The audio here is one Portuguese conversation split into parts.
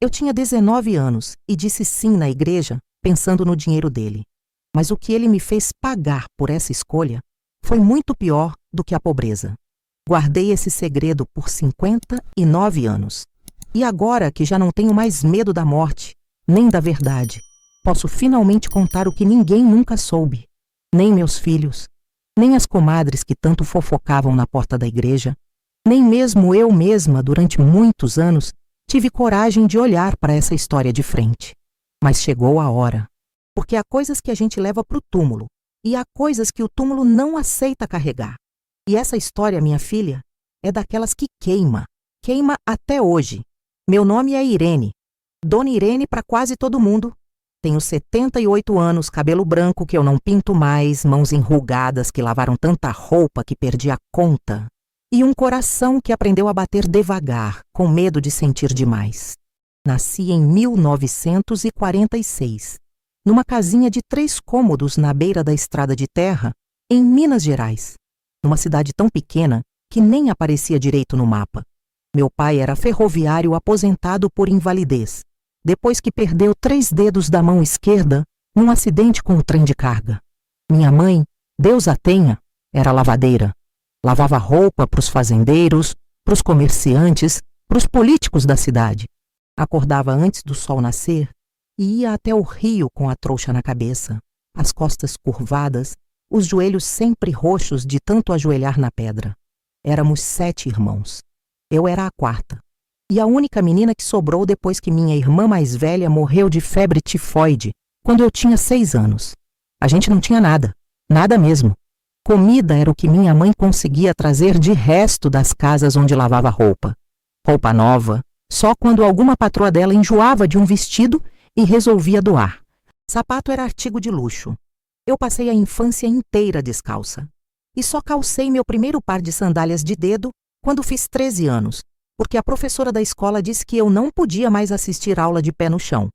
Eu tinha 19 anos e disse sim na igreja, pensando no dinheiro dele. Mas o que ele me fez pagar por essa escolha foi muito pior do que a pobreza. Guardei esse segredo por 59 anos. E agora que já não tenho mais medo da morte, nem da verdade, posso finalmente contar o que ninguém nunca soube. Nem meus filhos, nem as comadres que tanto fofocavam na porta da igreja, nem mesmo eu mesma, durante muitos anos, tive coragem de olhar para essa história de frente. Mas chegou a hora. Porque há coisas que a gente leva para o túmulo, e há coisas que o túmulo não aceita carregar. E essa história, minha filha, é daquelas que queima. Queima até hoje. Meu nome é Irene. Dona Irene para quase todo mundo. Tenho 78 anos, cabelo branco que eu não pinto mais, mãos enrugadas que lavaram tanta roupa que perdi a conta, e um coração que aprendeu a bater devagar, com medo de sentir demais. Nasci em 1946, numa casinha de 3 cômodos na beira da estrada de terra, em Minas Gerais, numa cidade tão pequena que nem aparecia direito no mapa. Meu pai era ferroviário aposentado por invalidez, depois que perdeu 3 dedos da mão esquerda num acidente com o trem de carga. Minha mãe, Deus a tenha, era lavadeira. Lavava roupa para os fazendeiros, para os comerciantes, para os políticos da cidade. Acordava antes do sol nascer e ia até o rio com a trouxa na cabeça, as costas curvadas, os joelhos sempre roxos de tanto ajoelhar na pedra. Éramos 7 irmãos. Eu era a 4ª. E a única menina que sobrou depois que minha irmã mais velha morreu de febre tifoide, quando eu tinha 6 anos. A gente não tinha nada, nada mesmo. Comida era o que minha mãe conseguia trazer de resto das casas onde lavava roupa. Roupa nova, só quando alguma patroa dela enjoava de um vestido e resolvia doar. Sapato era artigo de luxo. Eu passei a infância inteira descalça. E só calcei meu primeiro par de sandálias de dedo quando fiz 13 anos, porque a professora da escola disse que eu não podia mais assistir aula de pé no chão.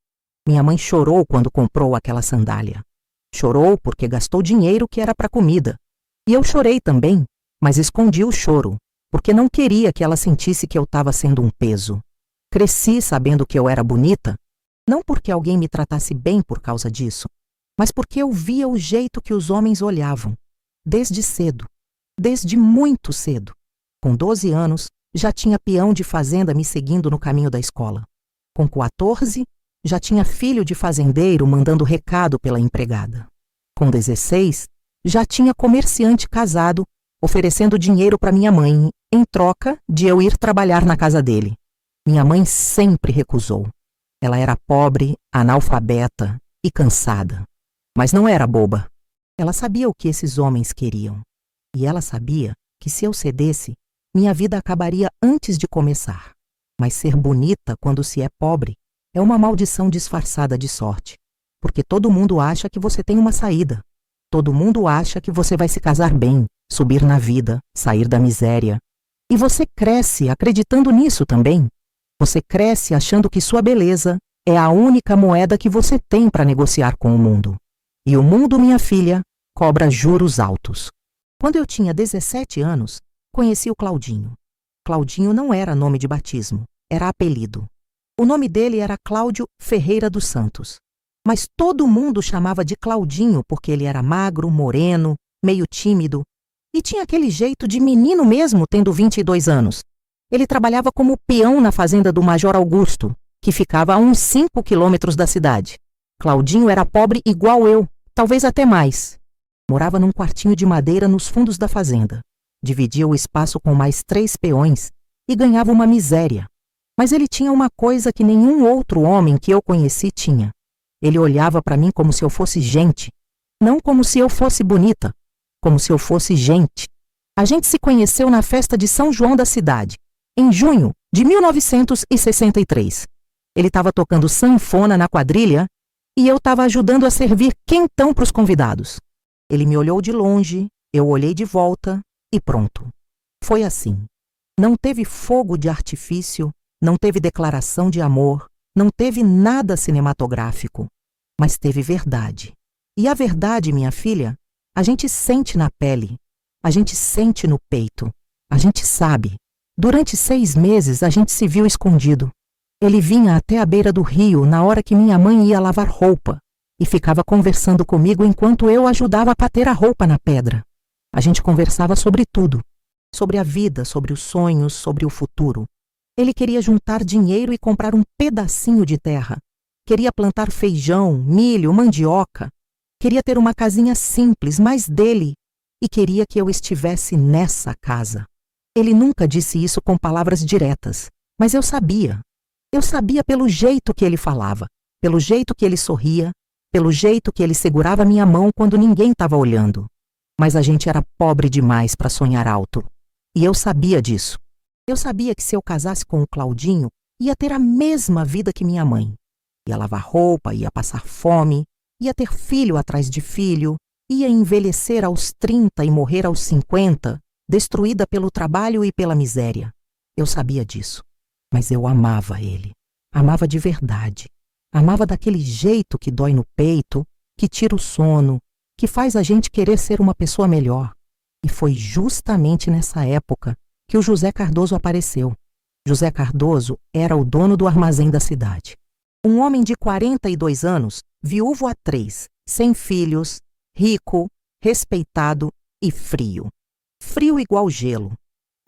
Minha mãe chorou quando comprou aquela sandália. Chorou porque gastou dinheiro que era para comida. E eu chorei também, mas escondi o choro, porque não queria que ela sentisse que eu estava sendo um peso. Cresci sabendo que eu era bonita, não porque alguém me tratasse bem por causa disso, mas porque eu via o jeito que os homens olhavam, desde cedo, desde muito cedo. Com 12 anos, já tinha peão de fazenda me seguindo no caminho da escola. Com 14, já tinha filho de fazendeiro mandando recado pela empregada. Com 16, já tinha comerciante casado oferecendo dinheiro para minha mãe em troca de eu ir trabalhar na casa dele. Minha mãe sempre recusou. Ela era pobre, analfabeta e cansada. Mas não era boba. Ela sabia o que esses homens queriam. E ela sabia que se eu cedesse, minha vida acabaria antes de começar. Mas ser bonita quando se é pobre é uma maldição disfarçada de sorte. Porque todo mundo acha que você tem uma saída. Todo mundo acha que você vai se casar bem, subir na vida, sair da miséria. E você cresce acreditando nisso também. Você cresce achando que sua beleza é a única moeda que você tem para negociar com o mundo. E o mundo, minha filha, cobra juros altos. Quando eu tinha 17 anos, conheci o Claudinho. Claudinho não era nome de batismo, era apelido. O nome dele era Cláudio Ferreira dos Santos. Mas todo mundo chamava de Claudinho porque ele era magro, moreno, meio tímido e tinha aquele jeito de menino mesmo, tendo 22 anos. Ele trabalhava como peão na fazenda do Major Augusto, que ficava a uns 5 quilômetros da cidade. Claudinho era pobre igual eu, talvez até mais. Morava num quartinho de madeira nos fundos da fazenda. Dividia o espaço com mais 3 peões e ganhava uma miséria. Mas ele tinha uma coisa que nenhum outro homem que eu conheci tinha. Ele olhava para mim como se eu fosse gente, não como se eu fosse bonita, como se eu fosse gente. A gente se conheceu na festa de São João da cidade, em junho de 1963. Ele estava tocando sanfona na quadrilha e eu estava ajudando a servir quentão para os convidados. Ele me olhou de longe, eu olhei de volta e pronto. Foi assim. Não teve fogo de artifício, não teve declaração de amor, não teve nada cinematográfico, mas teve verdade. E a verdade, minha filha, a gente sente na pele, a gente sente no peito, a gente sabe. Durante 6 meses a gente se viu escondido. Ele vinha até a beira do rio na hora que minha mãe ia lavar roupa e ficava conversando comigo enquanto eu ajudava a bater a roupa na pedra. A gente conversava sobre tudo, sobre a vida, sobre os sonhos, sobre o futuro. Ele queria juntar dinheiro e comprar um pedacinho de terra. Queria plantar feijão, milho, mandioca. Queria ter uma casinha simples, mas dele, e queria que eu estivesse nessa casa. Ele nunca disse isso com palavras diretas, mas eu sabia. Eu sabia pelo jeito que ele falava, pelo jeito que ele sorria, pelo jeito que ele segurava minha mão quando ninguém estava olhando. Mas a gente era pobre demais para sonhar alto. E eu sabia disso. Eu sabia que se eu casasse com o Claudinho, ia ter a mesma vida que minha mãe. Ia lavar roupa, ia passar fome, ia ter filho atrás de filho, ia envelhecer aos 30 e morrer aos 50, destruída pelo trabalho e pela miséria. Eu sabia disso. Mas eu amava ele. Amava de verdade. Amava daquele jeito que dói no peito, que tira o sono, que faz a gente querer ser uma pessoa melhor. E foi justamente nessa época que o José Cardoso apareceu. José Cardoso era o dono do armazém da cidade. Um homem de 42 anos, viúvo há 3, sem filhos, rico, respeitado e frio. Frio igual gelo.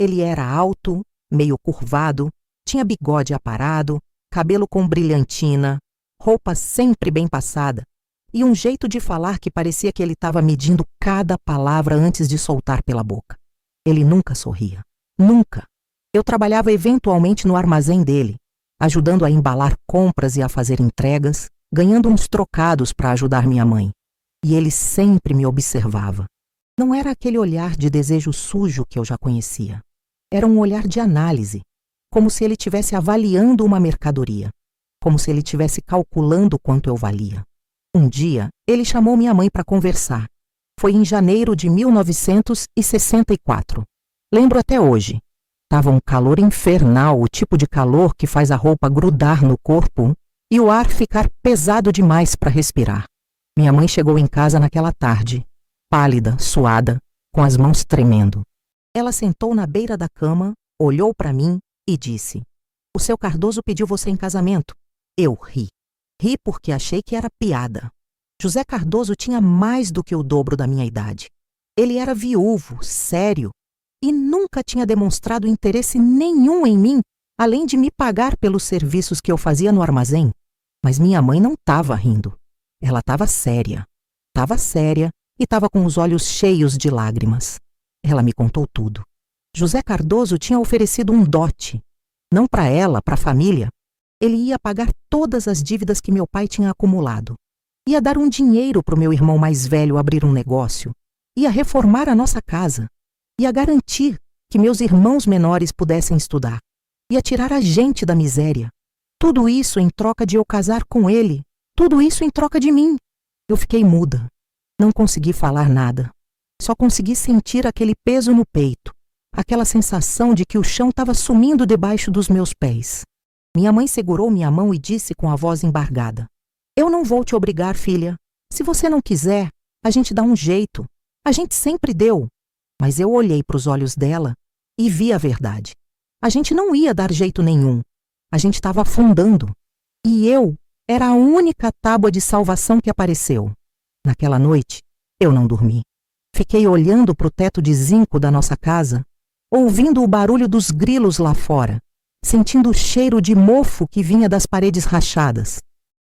Ele era alto, meio curvado, tinha bigode aparado, cabelo com brilhantina, roupa sempre bem passada e um jeito de falar que parecia que ele estava medindo cada palavra antes de soltar pela boca. Ele nunca sorria. Nunca. Eu trabalhava eventualmente no armazém dele, ajudando a embalar compras e a fazer entregas, ganhando uns trocados para ajudar minha mãe. E ele sempre me observava. Não era aquele olhar de desejo sujo que eu já conhecia. Era um olhar de análise, como se ele estivesse avaliando uma mercadoria, como se ele estivesse calculando quanto eu valia. Um dia, ele chamou minha mãe para conversar. Foi em janeiro de 1964. Lembro até hoje. Tava um calor infernal, o tipo de calor que faz a roupa grudar no corpo e o ar ficar pesado demais para respirar. Minha mãe chegou em casa naquela tarde, pálida, suada, com as mãos tremendo. Ela sentou na beira da cama, olhou para mim e disse: "O seu Cardoso pediu você em casamento." Eu ri. Ri porque achei que era piada. José Cardoso tinha mais do que o dobro da minha idade. Ele era viúvo, sério, e nunca tinha demonstrado interesse nenhum em mim, além de me pagar pelos serviços que eu fazia no armazém. Mas minha mãe não estava rindo. Ela estava séria. Estava séria e estava com os olhos cheios de lágrimas. Ela me contou tudo. José Cardoso tinha oferecido um dote. Não para ela, para a família. Ele ia pagar todas as dívidas que meu pai tinha acumulado. Ia dar um dinheiro para o meu irmão mais velho abrir um negócio. Ia reformar a nossa casa. Ia garantir que meus irmãos menores pudessem estudar. Ia tirar a gente da miséria. Tudo isso em troca de eu casar com ele. Tudo isso em troca de mim. Eu fiquei muda. Não consegui falar nada. Só consegui sentir aquele peso no peito. Aquela sensação de que o chão estava sumindo debaixo dos meus pés. Minha mãe segurou minha mão e disse com a voz embargada: "Eu não vou te obrigar, filha. Se você não quiser, a gente dá um jeito. A gente sempre deu." Mas eu olhei para os olhos dela e vi a verdade. A gente não ia dar jeito nenhum. A gente estava afundando. E eu era a única tábua de salvação que apareceu. Naquela noite, eu não dormi. Fiquei olhando para o teto de zinco da nossa casa, ouvindo o barulho dos grilos lá fora, sentindo o cheiro de mofo que vinha das paredes rachadas.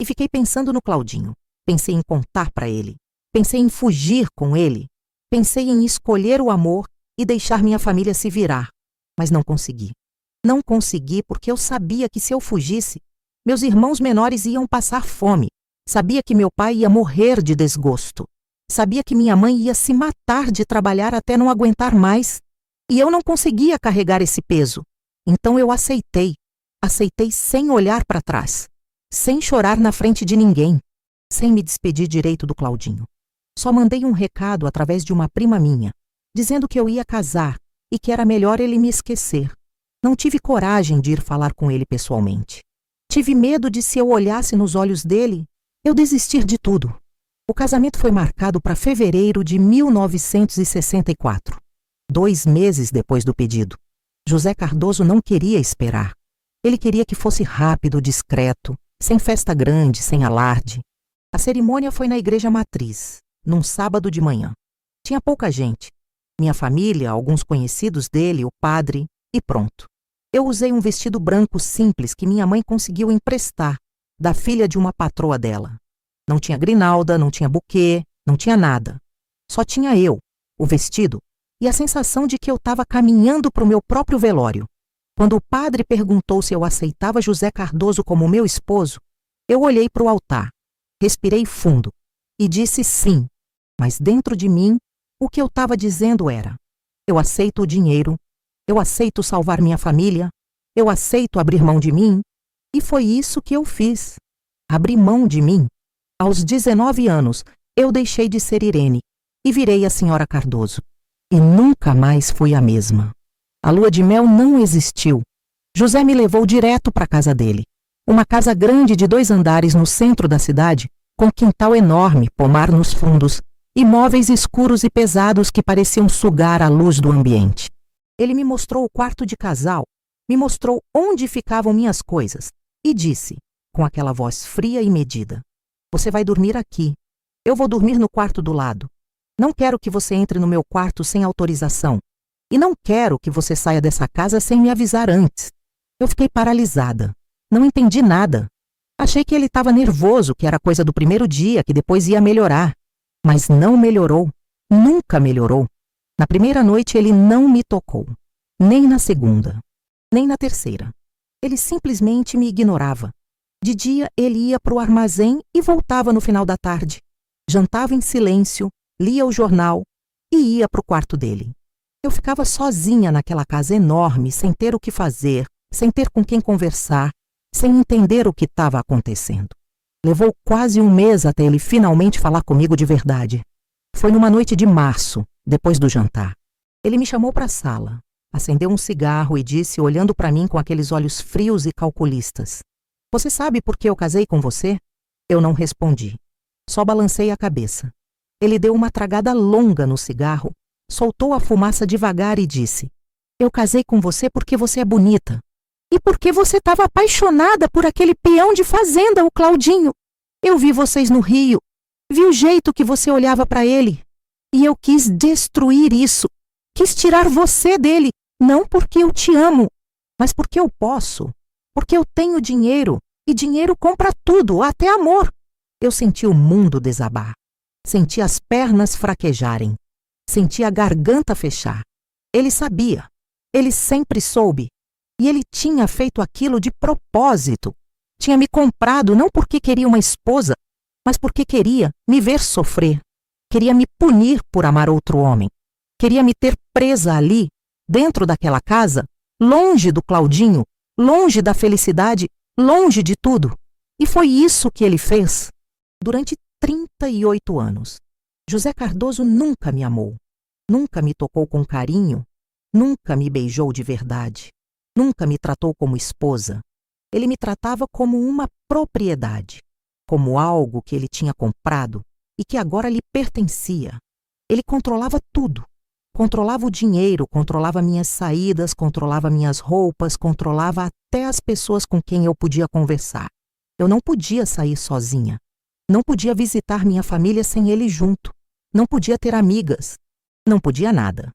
E fiquei pensando no Claudinho. Pensei em contar para ele. Pensei em fugir com ele. Pensei em escolher o amor e deixar minha família se virar. Mas não consegui. Não consegui porque eu sabia que se eu fugisse, meus irmãos menores iam passar fome. Sabia que meu pai ia morrer de desgosto. Sabia que minha mãe ia se matar de trabalhar até não aguentar mais. E eu não conseguia carregar esse peso. Então eu aceitei. Aceitei sem olhar para trás. Sem chorar na frente de ninguém. Sem me despedir direito do Claudinho. Só mandei um recado através de uma prima minha, dizendo que eu ia casar e que era melhor ele me esquecer. Não tive coragem de ir falar com ele pessoalmente. Tive medo de, se eu olhasse nos olhos dele, eu desistir de tudo. O casamento foi marcado para fevereiro de 1964, 2 meses depois do pedido. José Cardoso não queria esperar. Ele queria que fosse rápido, discreto, sem festa grande, sem alarde. A cerimônia foi na igreja matriz, num sábado de manhã. Tinha pouca gente. Minha família, alguns conhecidos dele, o padre, e pronto. Eu usei um vestido branco simples que minha mãe conseguiu emprestar, da filha de uma patroa dela. Não tinha grinalda, não tinha buquê, não tinha nada. Só tinha eu, o vestido, e a sensação de que eu estava caminhando para o meu próprio velório. Quando o padre perguntou se eu aceitava José Cardoso como meu esposo, eu olhei para o altar, respirei fundo e disse sim, mas dentro de mim, o que eu estava dizendo era: eu aceito o dinheiro, eu aceito salvar minha família, eu aceito abrir mão de mim, e foi isso que eu fiz. Abri mão de mim. Aos 19 anos, eu deixei de ser Irene e virei a senhora Cardoso. E nunca mais fui a mesma. A lua de mel não existiu. José me levou direto para a casa dele. Uma casa grande de 2 andares no centro da cidade, com quintal enorme, pomar nos fundos, e móveis escuros e pesados que pareciam sugar a luz do ambiente. Ele me mostrou o quarto de casal, me mostrou onde ficavam minhas coisas e disse, com aquela voz fria e medida: você vai dormir aqui. Eu vou dormir no quarto do lado. Não quero que você entre no meu quarto sem autorização. E não quero que você saia dessa casa sem me avisar antes. Eu fiquei paralisada. Não entendi nada. Achei que ele estava nervoso, que era coisa do primeiro dia, que depois ia melhorar. Mas não melhorou. Nunca melhorou. Na primeira noite ele não me tocou. Nem na segunda. Nem na terceira. Ele simplesmente me ignorava. De dia ele ia para o armazém e voltava no final da tarde. Jantava em silêncio, lia o jornal e ia para o quarto dele. Eu ficava sozinha naquela casa enorme, sem ter o que fazer, sem ter com quem conversar, sem entender o que estava acontecendo. Levou quase um mês até ele finalmente falar comigo de verdade. Foi numa noite de março, depois do jantar. Ele me chamou para a sala, acendeu um cigarro e disse, olhando para mim com aqueles olhos frios e calculistas: você sabe por que eu casei com você? Eu não respondi. Só balancei a cabeça. Ele deu uma tragada longa no cigarro, soltou a fumaça devagar e disse: eu casei com você porque você é bonita. E porque você estava apaixonada por aquele peão de fazenda, o Claudinho. Eu vi vocês no Rio, vi o jeito que você olhava para ele. E eu quis destruir isso. Quis tirar você dele, não porque eu te amo, mas porque eu posso. Porque eu tenho dinheiro, e dinheiro compra tudo, até amor. Eu senti o mundo desabar. Senti as pernas fraquejarem. Senti a garganta fechar. Ele sabia. Ele sempre soube. E ele tinha feito aquilo de propósito. Tinha me comprado não porque queria uma esposa, mas porque queria me ver sofrer. Queria me punir por amar outro homem. Queria me ter presa ali, dentro daquela casa, longe do Claudinho, longe da felicidade, longe de tudo. E foi isso que ele fez. Durante 38 anos. José Cardoso nunca me amou. Nunca me tocou com carinho. Nunca me beijou de verdade. Nunca me tratou como esposa. Ele me tratava como uma propriedade, como algo que ele tinha comprado e que agora lhe pertencia. Ele controlava tudo. Controlava o dinheiro, controlava minhas saídas, controlava minhas roupas, controlava até as pessoas com quem eu podia conversar. Eu não podia sair sozinha. Não podia visitar minha família sem ele junto. Não podia ter amigas. Não podia nada.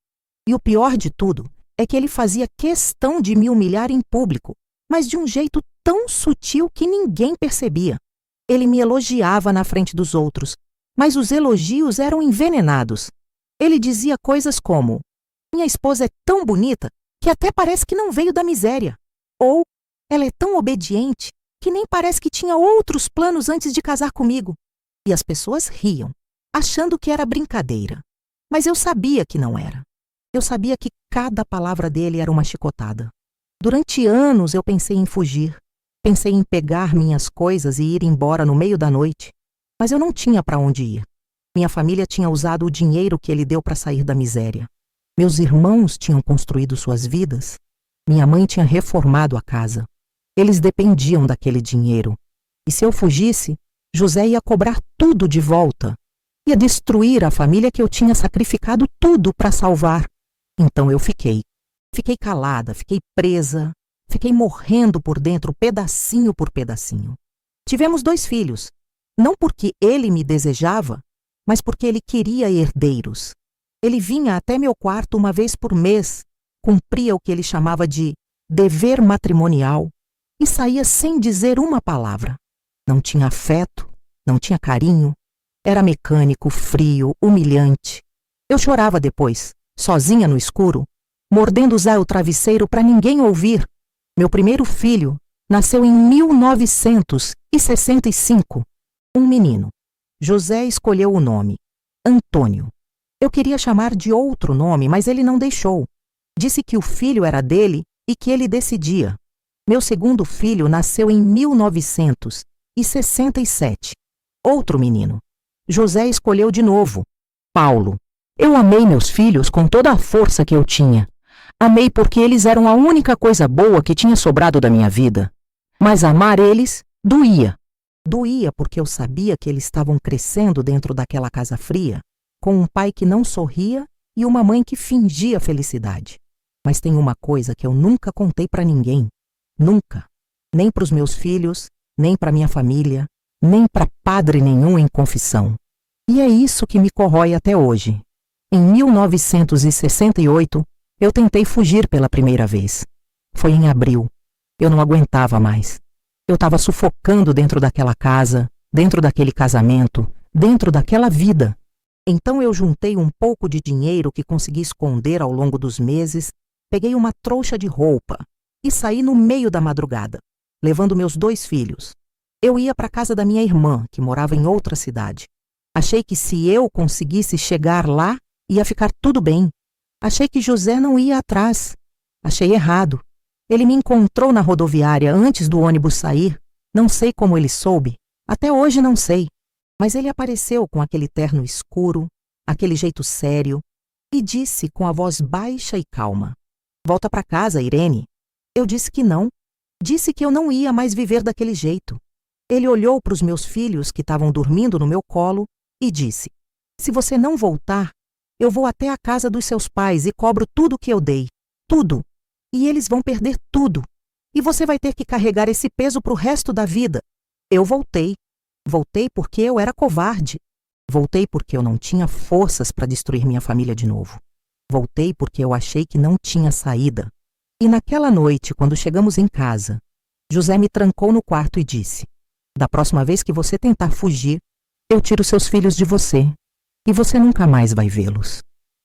E o pior de tudo é que ele fazia questão de me humilhar em público, mas de um jeito tão sutil que ninguém percebia. Ele me elogiava na frente dos outros, mas os elogios eram envenenados. Ele dizia coisas como: minha esposa é tão bonita que até parece que não veio da miséria. Ou, ela é tão obediente que nem parece que tinha outros planos antes de casar comigo. E as pessoas riam, achando que era brincadeira. Mas eu sabia que não era. Eu sabia que cada palavra dele era uma chicotada. Durante anos eu pensei em fugir. Pensei em pegar minhas coisas e ir embora no meio da noite. Mas eu não tinha para onde ir. Minha família tinha usado o dinheiro que ele deu para sair da miséria. Meus irmãos tinham construído suas vidas. Minha mãe tinha reformado a casa. Eles dependiam daquele dinheiro. E se eu fugisse, José ia cobrar tudo de volta. Ia destruir a família que eu tinha sacrificado tudo para salvar. Então eu fiquei. Fiquei calada, fiquei presa, Fiquei morrendo por dentro, pedacinho por pedacinho. Tivemos 2 filhos, não porque ele me desejava, mas porque ele queria herdeiros. Ele vinha até meu quarto uma vez por mês, cumpria o que ele chamava de dever matrimonial e saía sem dizer uma palavra. Não tinha afeto, não tinha carinho, era mecânico, frio, humilhante. Eu chorava depois, sozinha no escuro, mordendo o travesseiro para ninguém ouvir. Meu primeiro filho nasceu em 1965, um menino. José escolheu o nome, Antônio. Eu queria chamar de outro nome, mas ele não deixou. Disse que o filho era dele e que ele decidia. Meu segundo filho nasceu em 1967. Outro menino. José escolheu de novo, Paulo. Eu amei meus filhos com toda a força que eu tinha. Amei porque eles eram a única coisa boa que tinha sobrado da minha vida. Mas amar eles doía. Doía porque eu sabia que eles estavam crescendo dentro daquela casa fria, com um pai que não sorria e uma mãe que fingia felicidade. Mas tem uma coisa que eu nunca contei para ninguém. Nunca. Nem para os meus filhos, nem para minha família, nem para padre nenhum em confissão. E é isso que me corrói até hoje. Em 1968, eu tentei fugir pela primeira vez. Foi em abril. Eu não aguentava mais. Eu estava sufocando dentro daquela casa, dentro daquele casamento, dentro daquela vida. Então eu juntei um pouco de dinheiro que consegui esconder ao longo dos meses, peguei uma trouxa de roupa e saí no meio da madrugada, levando meus 2 filhos. Eu ia para a casa da minha irmã, que morava em outra cidade. Achei que se eu conseguisse chegar lá, ia ficar tudo bem. Achei que José não ia atrás. Achei errado. Ele me encontrou na rodoviária antes do ônibus sair. Não sei como ele soube. Até hoje não sei. Mas ele apareceu com aquele terno escuro, aquele jeito sério, e disse com a voz baixa e calma: "Volta para casa, Irene." Eu disse que não. Disse que eu não ia mais viver daquele jeito. Ele olhou para os meus filhos que estavam dormindo no meu colo e disse: "Se você não voltar, eu vou até a casa dos seus pais e cobro tudo que eu dei. Tudo. E eles vão perder tudo. E você vai ter que carregar esse peso para o resto da vida." Eu voltei. Voltei porque eu era covarde. Voltei porque eu não tinha forças para destruir minha família de novo. Voltei porque eu achei que não tinha saída. E naquela noite, quando chegamos em casa, José me trancou no quarto e disse: "Da próxima vez que você tentar fugir, eu tiro seus filhos de você. E você nunca mais vai vê-los."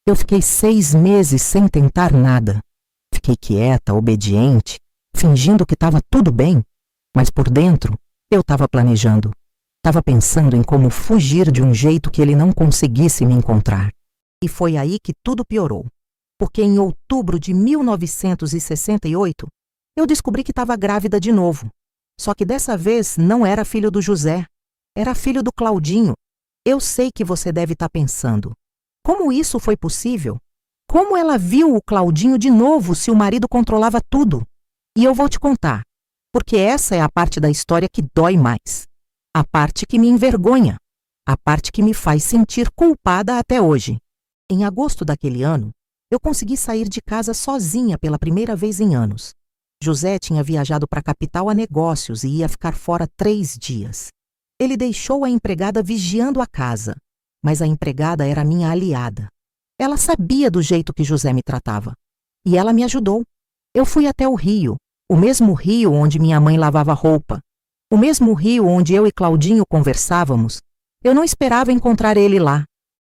Eu fiquei 6 meses sem tentar nada. Fiquei quieta, obediente, fingindo que estava tudo bem. Mas por dentro, eu estava planejando. Estava pensando em como fugir de um jeito que ele não conseguisse me encontrar. E foi aí que tudo piorou. Porque em outubro de 1968, eu descobri que estava grávida de novo. Só que dessa vez não era filho do José. Era filho do Claudinho. Eu sei que você deve estar pensando: como isso foi possível? Como ela viu o Claudinho de novo se o marido controlava tudo? E eu vou te contar, porque essa é a parte da história que dói mais. A parte que me envergonha. A parte que me faz sentir culpada até hoje. Em agosto daquele ano, eu consegui sair de casa sozinha pela primeira vez em anos. José tinha viajado para a capital a negócios e ia ficar fora 3 dias. Ele deixou a empregada vigiando a casa, mas a empregada era minha aliada. Ela sabia do jeito que José me tratava. E ela me ajudou. Eu fui até o rio, o mesmo rio onde minha mãe lavava roupa, o mesmo rio onde eu e Claudinho conversávamos. Eu não esperava encontrar ele lá.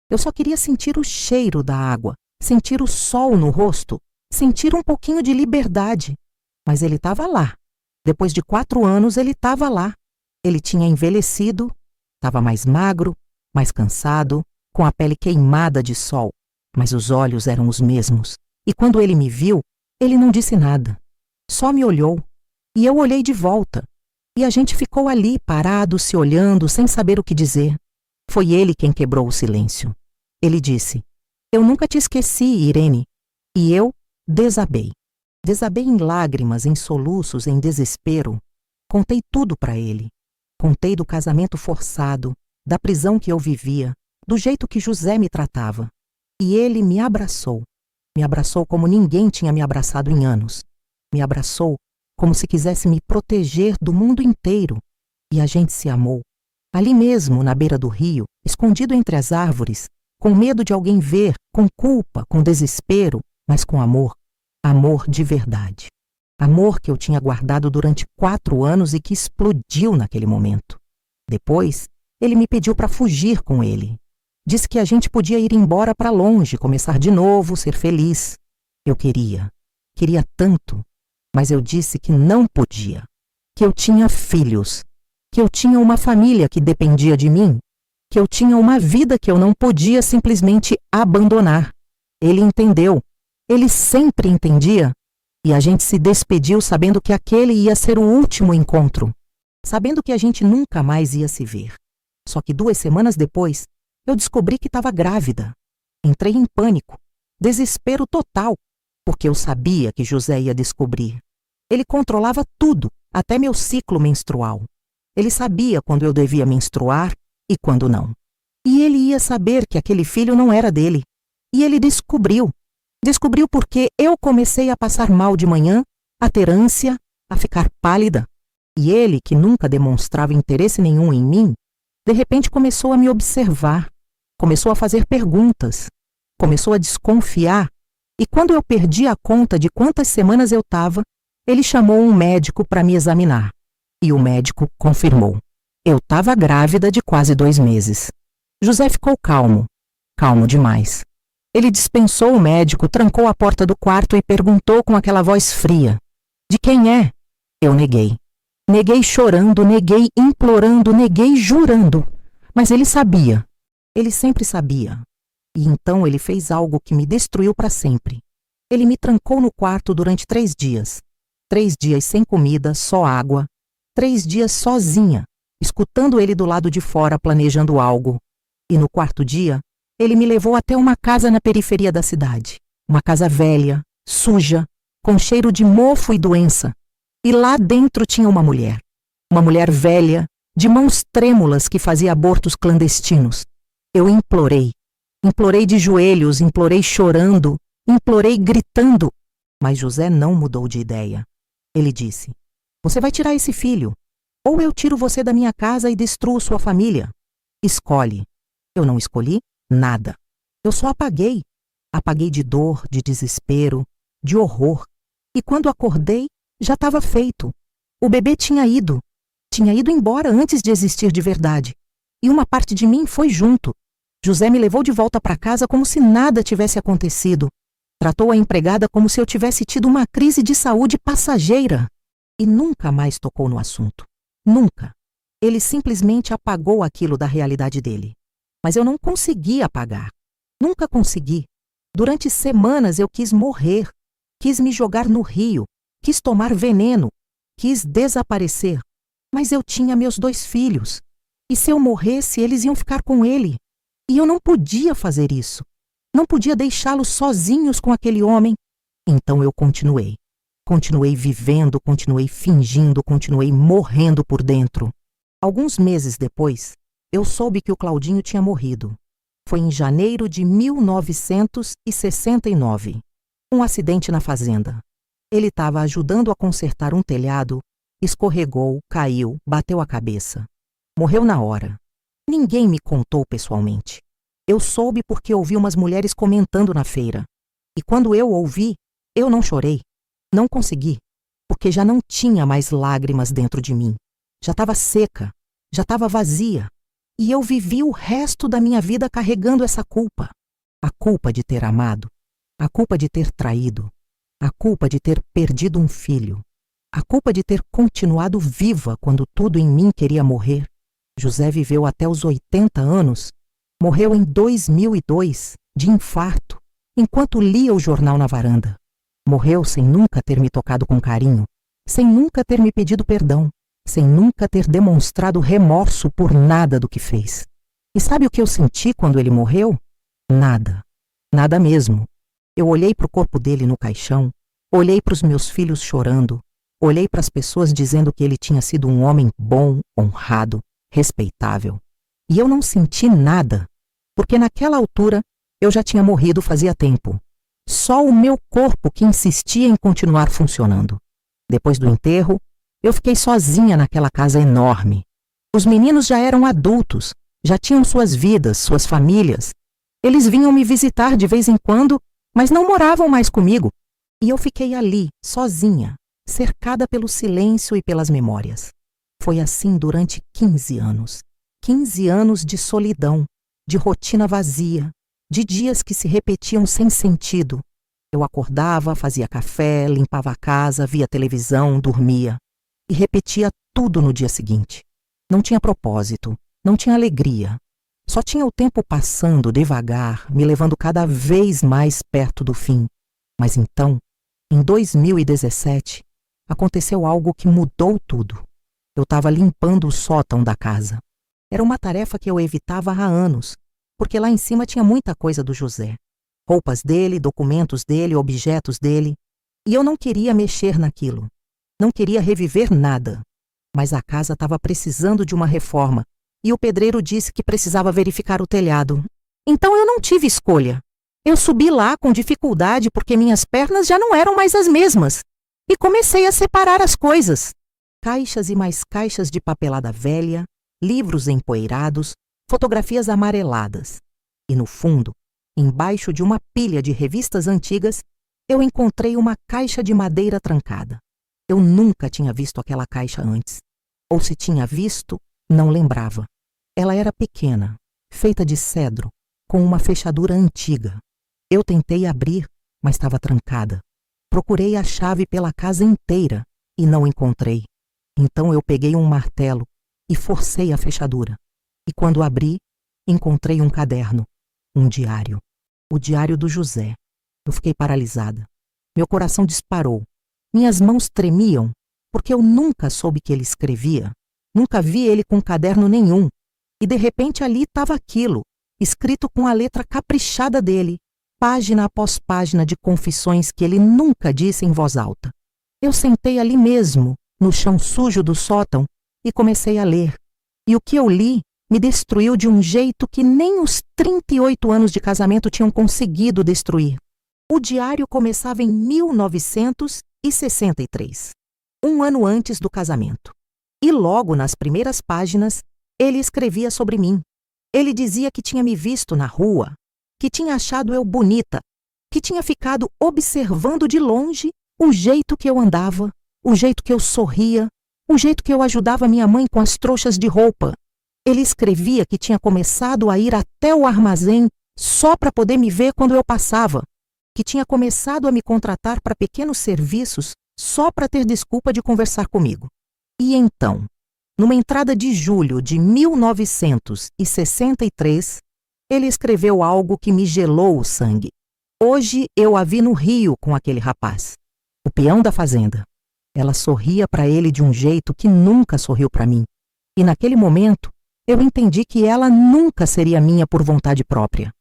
Eu só queria sentir o cheiro da água, sentir o sol no rosto, sentir um pouquinho de liberdade. Mas ele estava lá. Depois de 4 anos, ele estava lá. Ele tinha envelhecido, estava mais magro, mais cansado, com a pele queimada de sol, mas os olhos eram os mesmos. E quando ele me viu, ele não disse nada. Só me olhou. E eu olhei de volta. E a gente ficou ali, parado, se olhando, sem saber o que dizer. Foi ele quem quebrou o silêncio. Ele disse: "Eu nunca te esqueci, Irene." E eu desabei. Desabei em lágrimas, em soluços, em desespero. Contei tudo para ele. Contei do casamento forçado, da prisão que eu vivia, do jeito que José me tratava. E ele me abraçou. Me abraçou como ninguém tinha me abraçado em anos. Me abraçou como se quisesse me proteger do mundo inteiro. E a gente se amou. Ali mesmo, na beira do rio, escondido entre as árvores, com medo de alguém ver, com culpa, com desespero, mas com amor. Amor de verdade. Amor que eu tinha guardado durante 4 anos e que explodiu naquele momento. Depois, ele me pediu para fugir com ele. Disse que a gente podia ir embora para longe, começar de novo, ser feliz. Eu queria tanto, mas eu disse que não podia, que eu tinha filhos, que eu tinha uma família que dependia de mim, que eu tinha uma vida que eu não podia simplesmente abandonar. Ele entendeu, ele sempre entendia, e a gente se despediu sabendo que aquele ia ser o último encontro, sabendo que a gente nunca mais ia se ver. Só que 2 semanas depois, eu descobri que estava grávida. Entrei em pânico, desespero total, porque eu sabia que José ia descobrir. Ele controlava tudo, até meu ciclo menstrual. Ele sabia quando eu devia menstruar e quando não. E ele ia saber que aquele filho não era dele. E ele descobriu. Descobriu porque eu comecei a passar mal de manhã, a ter ânsia, a ficar pálida. E ele, que nunca demonstrava interesse nenhum em mim, de repente começou a me observar, começou a fazer perguntas, começou a desconfiar. E quando eu perdi a conta de quantas semanas eu estava, ele chamou um médico para me examinar. E o médico confirmou. Eu estava grávida de quase 2 meses. José ficou calmo, calmo demais. Ele dispensou o médico, trancou a porta do quarto e perguntou com aquela voz fria: "De quem é?" Eu neguei. Neguei chorando, neguei implorando, neguei jurando. Mas ele sabia. Ele sempre sabia. E então ele fez algo que me destruiu para sempre. Ele me trancou no quarto durante 3 dias. 3 dias sem comida, só água. 3 dias sozinha, escutando ele do lado de fora planejando algo. E no 4º dia, ele me levou até uma casa na periferia da cidade. Uma casa velha, suja, com cheiro de mofo e doença. E lá dentro tinha uma mulher. Uma mulher velha, de mãos trêmulas que fazia abortos clandestinos. Eu implorei. Implorei de joelhos, implorei chorando, implorei gritando. Mas José não mudou de ideia. Ele disse: "Você vai tirar esse filho. Ou eu tiro você da minha casa e destruo sua família. Escolhe." Eu não escolhi nada. Eu só apaguei. Apaguei de dor, de desespero, de horror. E quando acordei, já estava feito. O bebê tinha ido embora antes de existir de verdade. E uma parte de mim foi junto. José me levou de volta para casa como se nada tivesse acontecido. Tratou a empregada como se eu tivesse tido uma crise de saúde passageira. E nunca mais tocou no assunto. Nunca. Ele simplesmente apagou aquilo da realidade dele. Mas eu não consegui apagar. Nunca consegui. Durante semanas eu quis morrer. Quis me jogar no rio. Quis tomar veneno. Quis desaparecer. Mas eu tinha meus 2 filhos. E se eu morresse, eles iam ficar com ele. E eu não podia fazer isso. Não podia deixá-los sozinhos com aquele homem. Então eu continuei. Continuei vivendo, continuei fingindo, continuei morrendo por dentro. Alguns meses depois, eu soube que o Claudinho tinha morrido. Foi em janeiro de 1969. Um acidente na fazenda. Ele estava ajudando a consertar um telhado, escorregou, caiu, bateu a cabeça. Morreu na hora. Ninguém me contou pessoalmente. Eu soube porque ouvi umas mulheres comentando na feira. E quando eu ouvi, eu não chorei. Não consegui, porque já não tinha mais lágrimas dentro de mim. Já estava seca, já estava vazia. E eu vivi o resto da minha vida carregando essa culpa. A culpa de ter amado, a culpa de ter traído, a culpa de ter perdido um filho, a culpa de ter continuado viva quando tudo em mim queria morrer. José viveu até os 80 anos. Morreu em 2002, de infarto, enquanto lia o jornal na varanda. Morreu sem nunca ter me tocado com carinho, sem nunca ter me pedido perdão, sem nunca ter demonstrado remorso por nada do que fez. E sabe o que eu senti quando ele morreu? Nada. Nada mesmo. Eu olhei para o corpo dele no caixão, olhei para os meus filhos chorando, olhei para as pessoas dizendo que ele tinha sido um homem bom, honrado, respeitável. E eu não senti nada, porque naquela altura eu já tinha morrido fazia tempo. Só o meu corpo que insistia em continuar funcionando. Depois do enterro, eu fiquei sozinha naquela casa enorme. Os meninos já eram adultos, já tinham suas vidas, suas famílias. Eles vinham me visitar de vez em quando, mas não moravam mais comigo. E eu fiquei ali, sozinha, cercada pelo silêncio e pelas memórias. Foi assim durante 15 anos. 15 anos de solidão, de rotina vazia, de dias que se repetiam sem sentido. Eu acordava, fazia café, limpava a casa, via televisão, dormia. E repetia tudo no dia seguinte. Não tinha propósito, não tinha alegria. Só tinha o tempo passando devagar, me levando cada vez mais perto do fim. Mas então, em 2017, aconteceu algo que mudou tudo. Eu estava limpando o sótão da casa. Era uma tarefa que eu evitava há anos, porque lá em cima tinha muita coisa do José. Roupas dele, documentos dele, objetos dele. E eu não queria mexer naquilo. Não queria reviver nada. Mas a casa estava precisando de uma reforma, e o pedreiro disse que precisava verificar o telhado. Então eu não tive escolha. Eu subi lá com dificuldade porque minhas pernas já não eram mais as mesmas. E comecei a separar as coisas. Caixas e mais caixas de papelada velha, livros empoeirados, fotografias amareladas. E no fundo, embaixo de uma pilha de revistas antigas, eu encontrei uma caixa de madeira trancada. Eu nunca tinha visto aquela caixa antes. Ou se tinha visto, não lembrava. Ela era pequena, feita de cedro, com uma fechadura antiga. Eu tentei abrir, mas estava trancada. Procurei a chave pela casa inteira e não encontrei. Então eu peguei um martelo e forcei a fechadura. E quando abri, encontrei um caderno, um diário. O diário do José. Eu fiquei paralisada. Meu coração disparou. Minhas mãos tremiam, porque eu nunca soube que ele escrevia. Nunca vi ele com caderno nenhum. E de repente ali estava aquilo, escrito com a letra caprichada dele, página após página de confissões que ele nunca disse em voz alta. Eu sentei ali mesmo, no chão sujo do sótão, e comecei a ler. E o que eu li me destruiu de um jeito que nem os 38 anos de casamento tinham conseguido destruir. O diário começava em 1963, um ano antes do casamento. E logo nas primeiras páginas, ele escrevia sobre mim. Ele dizia que tinha me visto na rua, que tinha achado eu bonita, que tinha ficado observando de longe o jeito que eu andava, o jeito que eu sorria, o jeito que eu ajudava minha mãe com as trouxas de roupa. Ele escrevia que tinha começado a ir até o armazém só para poder me ver quando eu passava, que tinha começado a me contratar para pequenos serviços só para ter desculpa de conversar comigo. E então, numa entrada de julho de 1963, ele escreveu algo que me gelou o sangue. Hoje eu a vi no Rio com aquele rapaz, o peão da fazenda. Ela sorria para ele de um jeito que nunca sorriu para mim. E naquele momento, eu entendi que ela nunca seria minha por vontade própria.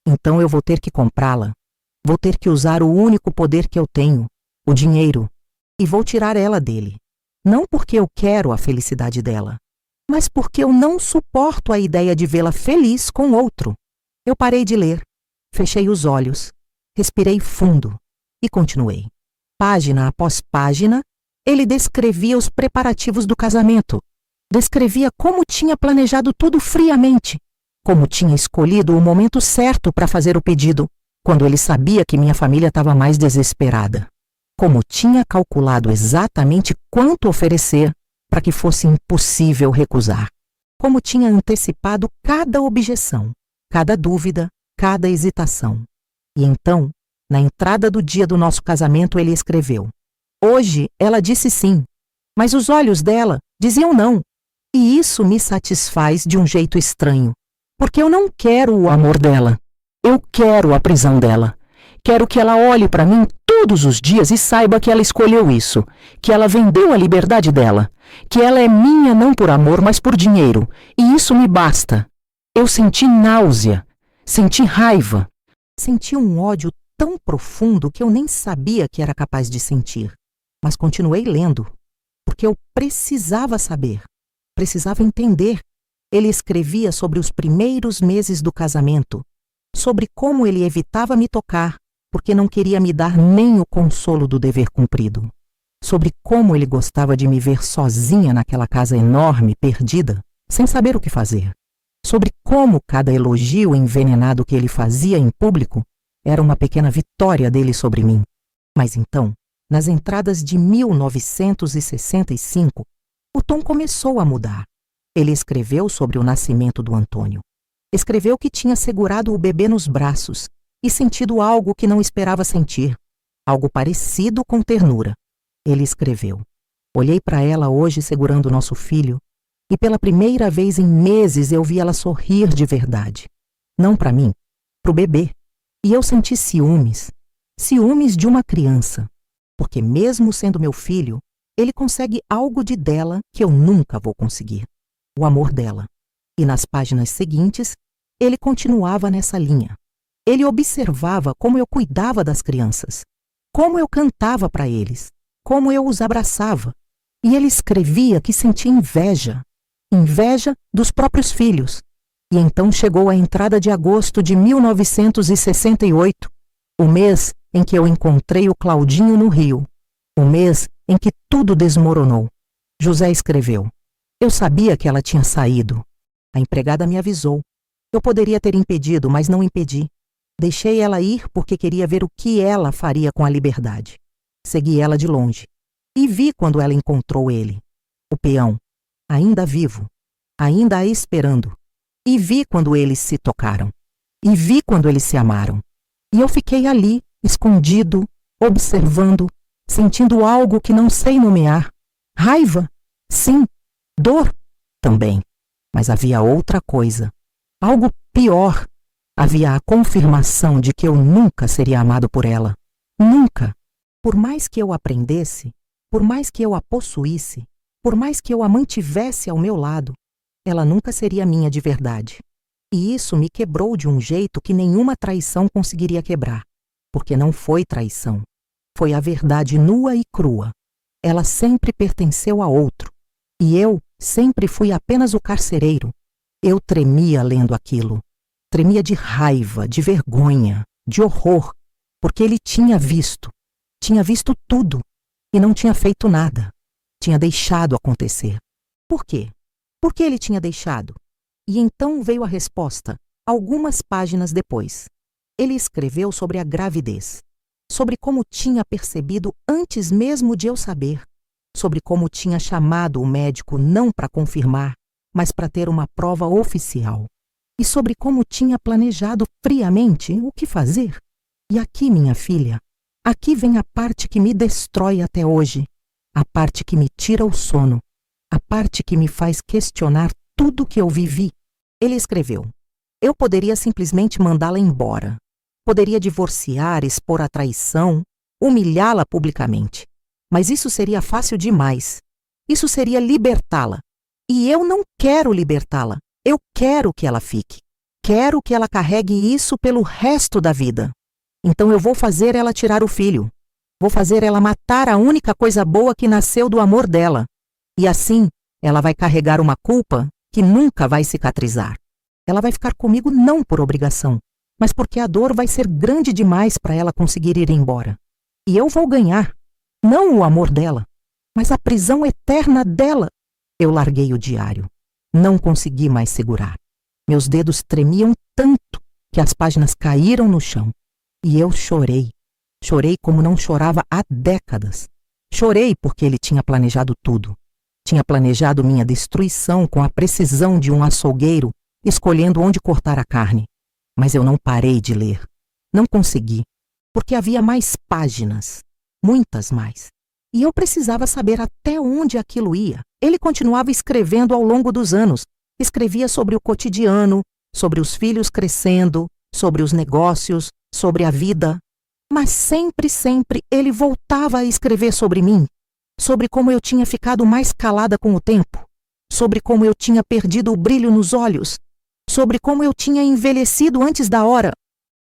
Então eu vou ter que comprá-la. Vou ter que usar o único poder que eu tenho, o dinheiro, e vou tirar ela dele. Não porque eu quero a felicidade dela, mas porque eu não suporto a ideia de vê-la feliz com outro. Eu parei de ler, fechei os olhos, respirei fundo e continuei. Página após página, ele descrevia os preparativos do casamento. Descrevia como tinha planejado tudo friamente, como tinha escolhido o momento certo para fazer o pedido, quando ele sabia que minha família estava mais desesperada. Como tinha calculado exatamente quanto oferecer para que fosse impossível recusar. Como tinha antecipado cada objeção, cada dúvida, cada hesitação. E então, na entrada do dia do nosso casamento, ele escreveu: hoje ela disse sim, mas os olhos dela diziam não. E isso me satisfaz de um jeito estranho, porque eu não quero o amor dela. Eu quero a prisão dela. Quero que ela olhe para mim todos os dias e saiba que ela escolheu isso, que ela vendeu a liberdade dela, que ela é minha não por amor, mas por dinheiro, e isso me basta. Eu senti náusea, senti raiva, senti um ódio tão profundo que eu nem sabia que era capaz de sentir. Mas continuei lendo, porque eu precisava saber, precisava entender. Ele escrevia sobre os primeiros meses do casamento, sobre como ele evitava me tocar, porque não queria me dar nem o consolo do dever cumprido. sobre como ele gostava de me ver sozinha naquela casa enorme, perdida, sem saber o que fazer, sobre como cada elogio envenenado que ele fazia em público era uma pequena vitória dele sobre mim. Mas então, nas entradas de 1965, o tom começou a mudar. Ele escreveu sobre o nascimento do Antônio. Escreveu que tinha segurado o bebê nos braços e sentido algo que não esperava sentir, algo parecido com ternura. Ele escreveu: olhei para ela hoje segurando nosso filho e pela primeira vez em meses eu vi ela sorrir de verdade. Não para mim, para o bebê. E eu senti ciúmes de uma criança, porque mesmo sendo meu filho, ele consegue algo de dela que eu nunca vou conseguir, o amor dela. E nas páginas seguintes, ele continuava nessa linha. Ele observava como eu cuidava das crianças, como eu cantava para eles, como eu os abraçava. E ele escrevia que sentia inveja dos próprios filhos. E então chegou a entrada de agosto de 1968, o mês em que eu encontrei o Claudinho no Rio, o mês em que tudo desmoronou. José escreveu: eu sabia que ela tinha saído. A empregada me avisou. Eu poderia ter impedido, mas não impedi. Deixei ela ir porque queria ver o que ela faria com a liberdade. Segui ela de longe e vi quando ela encontrou ele, o peão, ainda vivo, ainda a esperando. E vi quando eles se tocaram. E vi quando eles se amaram. E eu fiquei ali, escondido, observando, sentindo algo que não sei nomear. Raiva? Sim. Dor? Também. Mas havia outra coisa. Algo pior. Havia a confirmação de que eu nunca seria amado por ela. Nunca. Por mais que eu aprendesse, por mais que eu a possuísse, por mais que eu a mantivesse ao meu lado, ela nunca seria minha de verdade. E isso me quebrou de um jeito que nenhuma traição conseguiria quebrar. Porque não foi traição. Foi a verdade nua e crua. Ela sempre pertenceu a outro. E eu sempre fui apenas o carcereiro. Eu tremia lendo aquilo. Tremia de raiva, de vergonha, de horror. Porque ele tinha visto tudo. E não tinha feito nada. Tinha deixado acontecer. Por quê? Por que ele tinha deixado? E então veio a resposta, algumas páginas depois. Ele escreveu sobre a gravidez, sobre como tinha percebido antes mesmo de eu saber, sobre como tinha chamado o médico não para confirmar, mas para ter uma prova oficial, e sobre como tinha planejado friamente o que fazer. E aqui, minha filha, aqui vem a parte que me destrói até hoje, a parte que me tira o sono, a parte que me faz questionar tudo que eu vivi. Ele escreveu: eu poderia simplesmente mandá-la embora. Poderia divorciar, expor a traição, humilhá-la publicamente. Mas isso seria fácil demais. Isso seria libertá-la. E eu não quero libertá-la. Eu quero que ela fique. Quero que ela carregue isso pelo resto da vida. Então eu vou fazer ela tirar o filho. Vou fazer ela matar a única coisa boa que nasceu do amor dela. E assim, ela vai carregar uma culpa que nunca vai cicatrizar. Ela vai ficar comigo não por obrigação, mas porque a dor vai ser grande demais para ela conseguir ir embora. E eu vou ganhar, não o amor dela, mas a prisão eterna dela. Eu larguei o diário. Não consegui mais segurar. Meus dedos tremiam tanto que as páginas caíram no chão. E eu chorei. Chorei como não chorava há décadas. Chorei porque ele tinha planejado tudo. Tinha planejado minha destruição com a precisão de um açougueiro, escolhendo onde cortar a carne. Mas eu não parei de ler. Não consegui, porque havia mais páginas, muitas mais. E eu precisava saber até onde aquilo ia. Ele continuava escrevendo ao longo dos anos. Escrevia sobre o cotidiano, sobre os filhos crescendo, sobre os negócios, sobre a vida. Mas sempre ele voltava a escrever sobre mim. Sobre como eu tinha ficado mais calada com o tempo, sobre como eu tinha perdido o brilho nos olhos, sobre como eu tinha envelhecido antes da hora.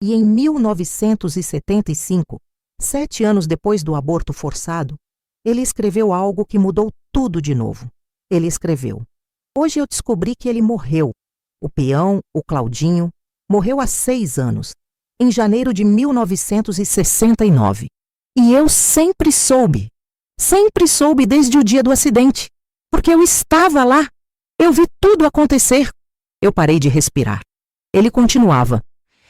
E em 1975, 7 anos depois do aborto forçado, ele escreveu algo que mudou tudo de novo. Ele escreveu: hoje eu descobri que ele morreu. O peão, o Claudinho, morreu há 6 anos, em janeiro de 1969. E eu sempre soube. Sempre soube desde o dia do acidente, porque eu estava lá. Eu vi tudo acontecer. Eu parei de respirar. Ele continuava.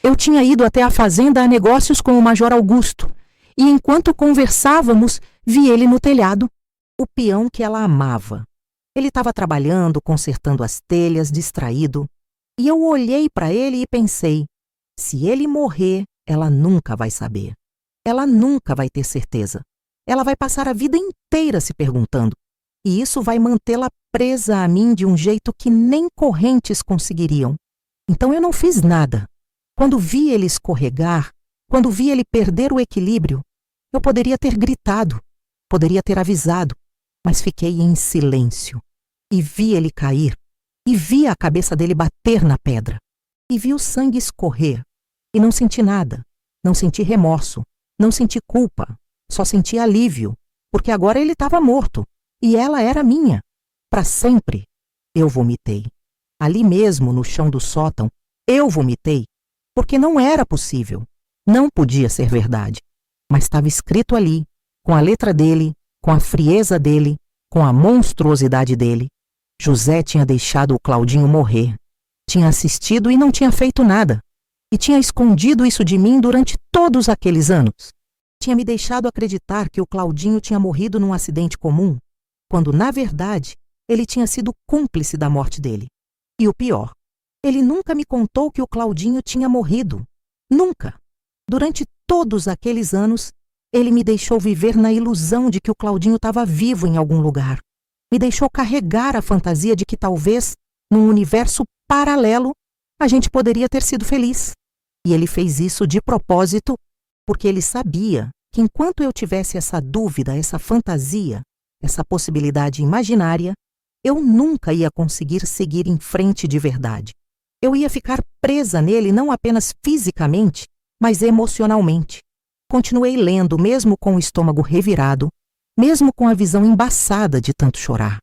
Eu tinha ido até a fazenda a negócios com o Major Augusto, e enquanto conversávamos, vi ele no telhado, o peão que ela amava. Ele estava trabalhando, consertando as telhas, distraído, e eu olhei para ele e pensei, se ele morrer, ela nunca vai saber. Ela nunca vai ter certeza. Ela vai passar a vida inteira se perguntando, e isso vai mantê-la presa a mim de um jeito que nem correntes conseguiriam. Então eu não fiz nada. Quando vi ele escorregar, quando vi ele perder o equilíbrio, eu poderia ter gritado, poderia ter avisado, mas fiquei em silêncio. E vi ele cair, e vi a cabeça dele bater na pedra, e vi o sangue escorrer, e não senti nada, não senti remorso, não senti culpa, só senti alívio, porque agora ele estava morto, e ela era minha, para sempre. Eu vomitei. Ali mesmo, no chão do sótão, eu vomitei, porque não era possível, não podia ser verdade, mas estava escrito ali, com a letra dele, com a frieza dele, com a monstruosidade dele. José tinha deixado o Claudinho morrer, tinha assistido e não tinha feito nada, e tinha escondido isso de mim durante todos aqueles anos. Tinha me deixado acreditar que o Claudinho tinha morrido num acidente comum, quando, na verdade, ele tinha sido cúmplice da morte dele. E o pior, ele nunca me contou que o Claudinho tinha morrido. Nunca. Durante todos aqueles anos, ele me deixou viver na ilusão de que o Claudinho estava vivo em algum lugar. Me deixou carregar a fantasia de que talvez, num universo paralelo, a gente poderia ter sido feliz. E ele fez isso de propósito, porque ele sabia que enquanto eu tivesse essa dúvida, essa fantasia, essa possibilidade imaginária, eu nunca ia conseguir seguir em frente de verdade. Eu ia ficar presa nele não apenas fisicamente, mas emocionalmente. Continuei lendo, mesmo com o estômago revirado, mesmo com a visão embaçada de tanto chorar.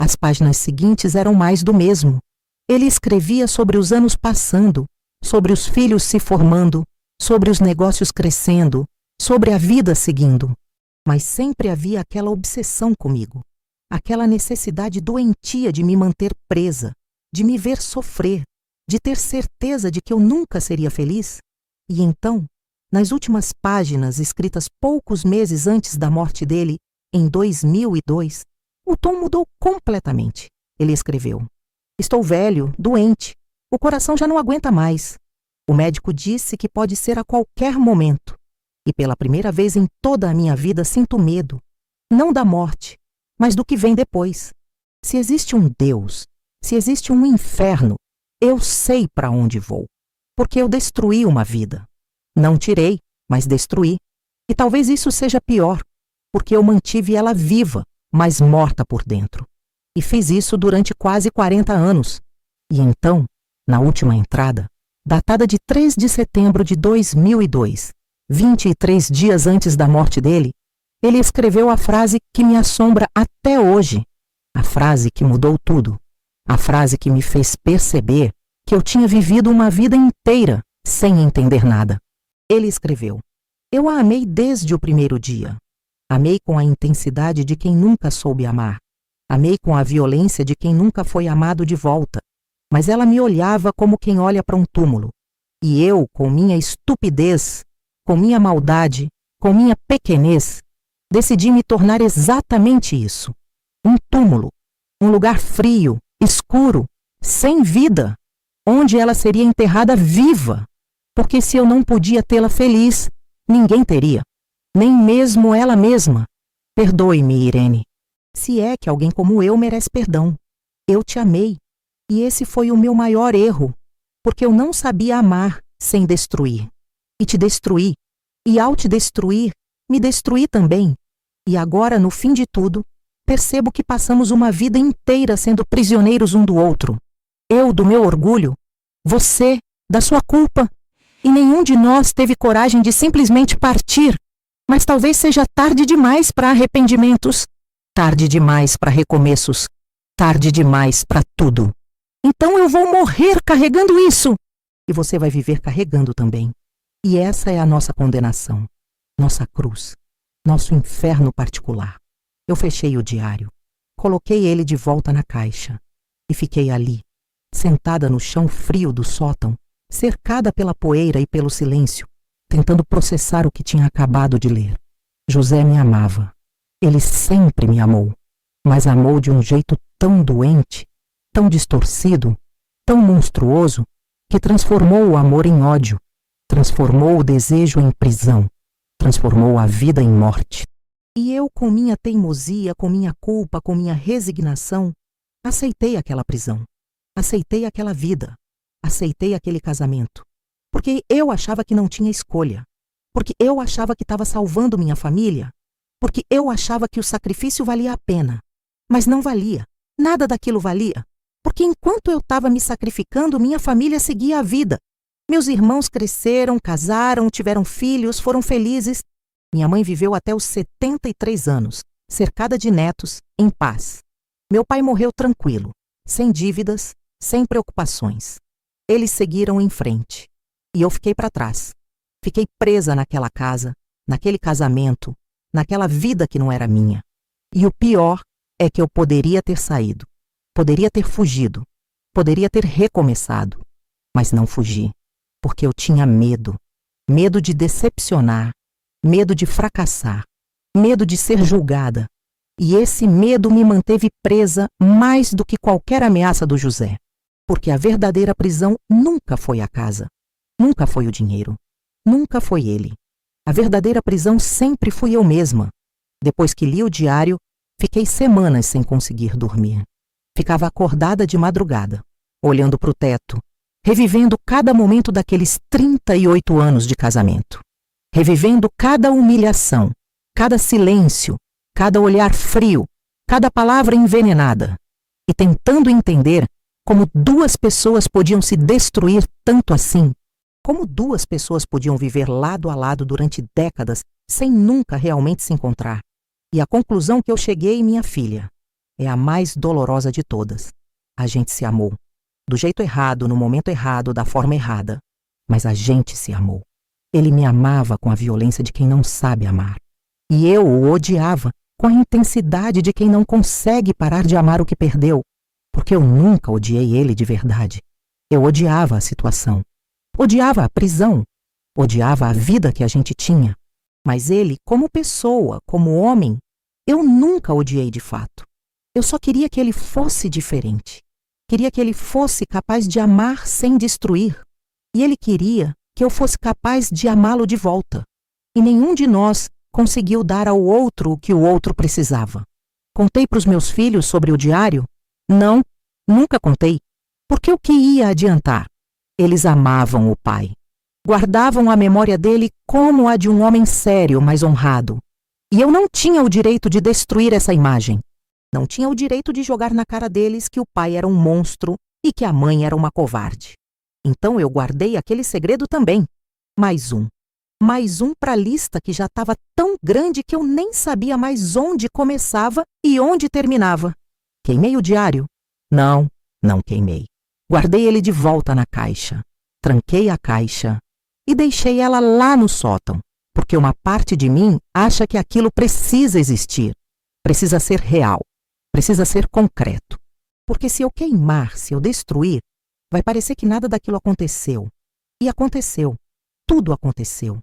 As páginas seguintes eram mais do mesmo. Ele escrevia sobre os anos passando, sobre os filhos se formando, sobre os negócios crescendo, sobre a vida seguindo. Mas sempre havia aquela obsessão comigo, aquela necessidade doentia de me manter presa, de me ver sofrer, de ter certeza de que eu nunca seria feliz. E então, nas últimas páginas escritas poucos meses antes da morte dele, em 2002, o tom mudou completamente. Ele escreveu: "Estou velho, doente, o coração já não aguenta mais. O médico disse que pode ser a qualquer momento. E pela primeira vez em toda a minha vida sinto medo, não da morte, mas do que vem depois. Se existe um Deus, se existe um inferno, eu sei para onde vou, porque eu destruí uma vida. Não tirei, mas destruí. E talvez isso seja pior, porque eu mantive ela viva, mas morta por dentro. E fiz isso durante quase 40 anos. E então, na última entrada, datada de 3 de setembro de 2002, 23 dias antes da morte dele, ele escreveu a frase que me assombra até hoje, a frase que mudou tudo, a frase que me fez perceber que eu tinha vivido uma vida inteira sem entender nada. Ele escreveu: "Eu a amei desde o primeiro dia. Amei com a intensidade de quem nunca soube amar. Amei com a violência de quem nunca foi amado de volta. Mas ela me olhava como quem olha para um túmulo. E eu, com minha estupidez, com minha maldade, com minha pequenez, decidi me tornar exatamente isso. Um túmulo. Um lugar frio, escuro, sem vida, onde ela seria enterrada viva. Porque se eu não podia tê-la feliz, ninguém teria. Nem mesmo ela mesma. Perdoe-me, Irene. Se é que alguém como eu merece perdão. Eu te amei. E esse foi o meu maior erro, porque eu não sabia amar sem destruir. E te destruí. E ao te destruir, me destruí também. E agora, no fim de tudo, percebo que passamos uma vida inteira sendo prisioneiros um do outro. Eu do meu orgulho, você da sua culpa. E nenhum de nós teve coragem de simplesmente partir. Mas talvez seja tarde demais para arrependimentos, tarde demais para recomeços, tarde demais para tudo. Então eu vou morrer carregando isso. E você vai viver carregando também. E essa é a nossa condenação, nossa cruz, nosso inferno particular. Eu fechei o diário, coloquei ele de volta na caixa e fiquei ali, sentada no chão frio do sótão, cercada pela poeira e pelo silêncio, tentando processar o que tinha acabado de ler. José me amava. Ele sempre me amou, mas amou de um jeito tão doente, tão distorcido, tão monstruoso, que transformou o amor em ódio, transformou o desejo em prisão, transformou a vida em morte. E eu, com minha teimosia, com minha culpa, com minha resignação, aceitei aquela prisão, aceitei aquela vida, aceitei aquele casamento, porque eu achava que não tinha escolha, porque eu achava que estava salvando minha família, porque eu achava que o sacrifício valia a pena, mas não valia, nada daquilo valia, porque enquanto eu estava me sacrificando, minha família seguia a vida. Meus irmãos cresceram, casaram, tiveram filhos, foram felizes. Minha mãe viveu até os 73 anos, cercada de netos, em paz. Meu pai morreu tranquilo, sem dívidas, sem preocupações. Eles seguiram em frente. E eu fiquei para trás. Fiquei presa naquela casa, naquele casamento, naquela vida que não era minha. E o pior é que eu poderia ter saído, poderia ter fugido, poderia ter recomeçado, mas não fugi, porque eu tinha medo. Medo de decepcionar, medo de fracassar, medo de ser julgada. E esse medo me manteve presa mais do que qualquer ameaça do José. Porque a verdadeira prisão nunca foi a casa, nunca foi o dinheiro, nunca foi ele. A verdadeira prisão sempre fui eu mesma. Depois que li o diário, fiquei semanas sem conseguir dormir. Ficava acordada de madrugada, olhando para o teto, revivendo cada momento daqueles 38 anos de casamento. Revivendo cada humilhação, cada silêncio, cada olhar frio, cada palavra envenenada. E tentando entender como duas pessoas podiam se destruir tanto assim. Como duas pessoas podiam viver lado a lado durante décadas sem nunca realmente se encontrar. E a conclusão que eu cheguei, minha filha, é a mais dolorosa de todas. A gente se amou. Do jeito errado, no momento errado, da forma errada. Mas a gente se amou. Ele me amava com a violência de quem não sabe amar. E eu o odiava com a intensidade de quem não consegue parar de amar o que perdeu. Porque eu nunca odiei ele de verdade. Eu odiava a situação. Odiava a prisão. Odiava a vida que a gente tinha. Mas ele, como pessoa, como homem, eu nunca odiei de fato. Eu só queria que ele fosse diferente. Queria que ele fosse capaz de amar sem destruir. E ele queria que eu fosse capaz de amá-lo de volta. E nenhum de nós conseguiu dar ao outro o que o outro precisava. Contei para os meus filhos sobre o diário? Não, nunca contei. Porque o que ia adiantar? Eles amavam o pai. Guardavam a memória dele como a de um homem sério, mas honrado. E eu não tinha o direito de destruir essa imagem. Não tinha o direito de jogar na cara deles que o pai era um monstro e que a mãe era uma covarde. Então eu guardei aquele segredo também. Mais um para a lista que já estava tão grande que eu nem sabia mais onde começava e onde terminava. Queimei o diário? Não, não queimei. Guardei ele de volta na caixa. Tranquei a caixa e deixei ela lá no sótão, porque uma parte de mim acha que aquilo precisa existir, precisa ser real, precisa ser concreto. Porque se eu queimar, se eu destruir, vai parecer que nada daquilo aconteceu. E aconteceu. Tudo aconteceu.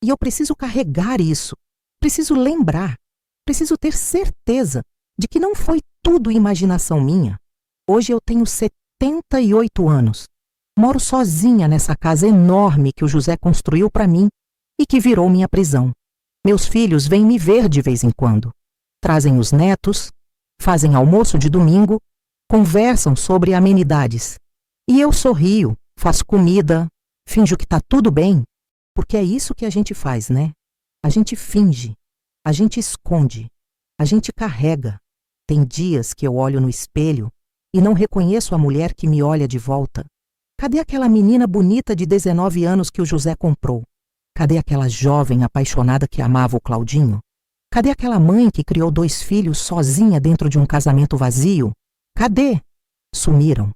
E eu preciso carregar isso. Preciso lembrar. Preciso ter certeza de que não foi tudo imaginação minha. Hoje eu tenho 78 anos. Moro sozinha nessa casa enorme que o José construiu para mim e que virou minha prisão. Meus filhos vêm me ver de vez em quando. Trazem os netos, fazem almoço de domingo, conversam sobre amenidades. E eu sorrio, faço comida, finjo que tá tudo bem, porque é isso que a gente faz, né? A gente finge, a gente esconde, a gente carrega. Tem dias que eu olho no espelho e não reconheço a mulher que me olha de volta. Cadê aquela menina bonita de 19 anos que o José comprou? Cadê aquela jovem apaixonada que amava o Claudinho? Cadê aquela mãe que criou 2 filhos sozinha dentro de um casamento vazio? Cadê? Sumiram.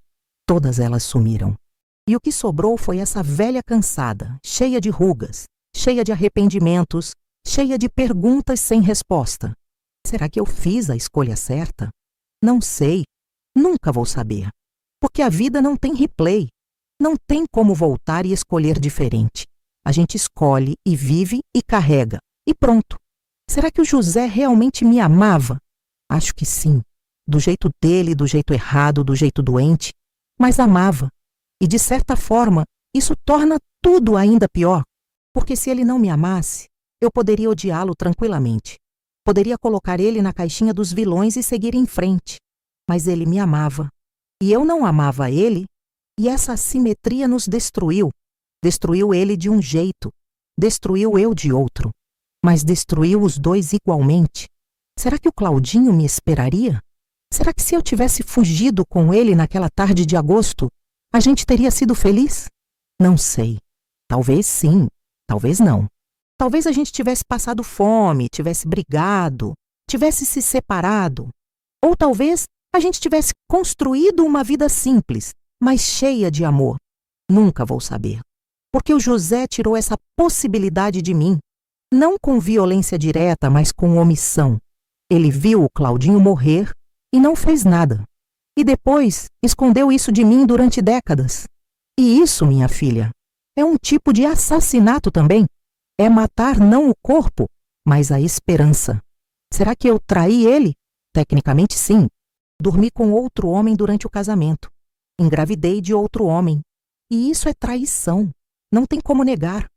Todas elas sumiram. E o que sobrou foi essa velha cansada, cheia de rugas, cheia de arrependimentos, cheia de perguntas sem resposta. Será que eu fiz a escolha certa? Não sei. Nunca vou saber. Porque a vida não tem replay. Não tem como voltar e escolher diferente. A gente escolhe e vive e carrega. E pronto. Será que o José realmente me amava? Acho que sim. Do jeito dele, do jeito errado, do jeito doente. Mas amava. E de certa forma, isso torna tudo ainda pior. Porque se ele não me amasse, eu poderia odiá-lo tranquilamente. Poderia colocar ele na caixinha dos vilões e seguir em frente. Mas ele me amava. E eu não amava ele, e essa assimetria nos destruiu. Destruiu ele de um jeito, destruiu eu de outro. Mas destruiu os dois igualmente. Será que o Claudinho me esperaria? Será que se eu tivesse fugido com ele naquela tarde de agosto, a gente teria sido feliz? Não sei. Talvez sim, talvez não. Talvez a gente tivesse passado fome, tivesse brigado, tivesse se separado. Ou talvez a gente tivesse construído uma vida simples, mas cheia de amor. Nunca vou saber. Porque o José tirou essa possibilidade de mim. Não com violência direta, mas com omissão. Ele viu o Claudinho morrer e não fez nada. E depois escondeu isso de mim durante décadas. E isso, minha filha, é um tipo de assassinato também. É matar não o corpo, mas a esperança. Será que eu traí ele? Tecnicamente, sim. Dormi com outro homem durante o casamento. Engravidei de outro homem. E isso é traição. Não tem como negar.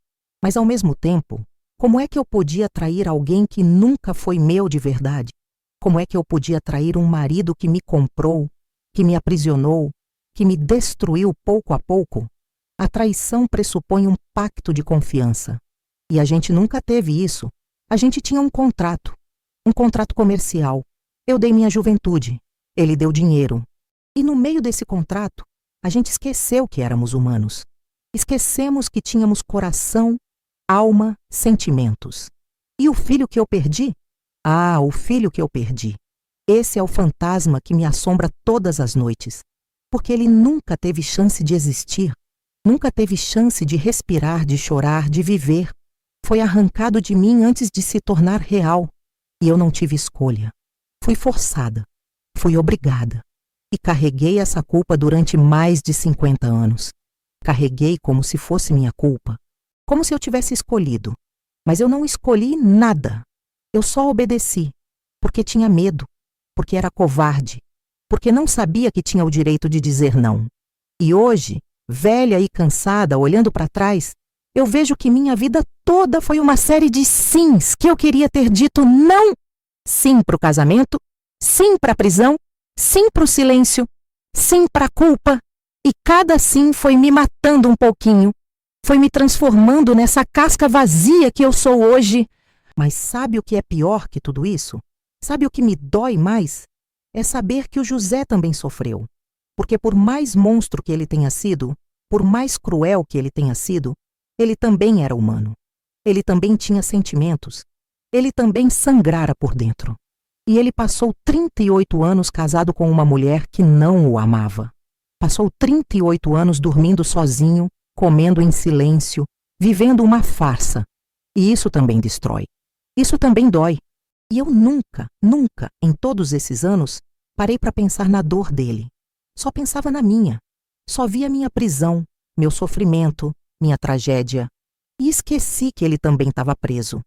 Mas, ao mesmo tempo, como é que eu podia trair alguém que nunca foi meu de verdade? Como é que eu podia trair um marido que me comprou, que me aprisionou, que me destruiu pouco a pouco? A traição pressupõe um pacto de confiança. E a gente nunca teve isso. A gente tinha um contrato comercial. Eu dei minha juventude, ele deu dinheiro. E no meio desse contrato, a gente esqueceu que éramos humanos. Esquecemos que tínhamos coração, alma, sentimentos. E o filho que eu perdi? Ah, o filho que eu perdi. Esse é o fantasma que me assombra todas as noites. Porque ele nunca teve chance de existir. Nunca teve chance de respirar, de chorar, de viver. Foi arrancado de mim antes de se tornar real. E eu não tive escolha. Fui forçada. Fui obrigada. E carreguei essa culpa durante mais de 50 anos. Carreguei como se fosse minha culpa. Como se eu tivesse escolhido. Mas eu não escolhi nada. Eu só obedeci. Porque tinha medo. Porque era covarde. Porque não sabia que tinha o direito de dizer não. E hoje, velha e cansada, olhando para trás, eu vejo que minha vida toda foi uma série de sims que eu queria ter dito não. Sim para o casamento, sim para a prisão, sim para o silêncio, sim para a culpa. E cada sim foi me matando um pouquinho. Foi me transformando nessa casca vazia que eu sou hoje. Mas sabe o que é pior que tudo isso? Sabe o que me dói mais? É saber que o José também sofreu. Porque por mais monstro que ele tenha sido, por mais cruel que ele tenha sido, ele também era humano. Ele também tinha sentimentos. Ele também sangrara por dentro. E ele passou 38 anos casado com uma mulher que não o amava. Passou 38 anos dormindo sozinho, comendo em silêncio, vivendo uma farsa. E isso também destrói. Isso também dói. E eu nunca, em todos esses anos, parei para pensar na dor dele. Só pensava na minha. Só via minha prisão, meu sofrimento, minha tragédia. E esqueci que ele também estava preso.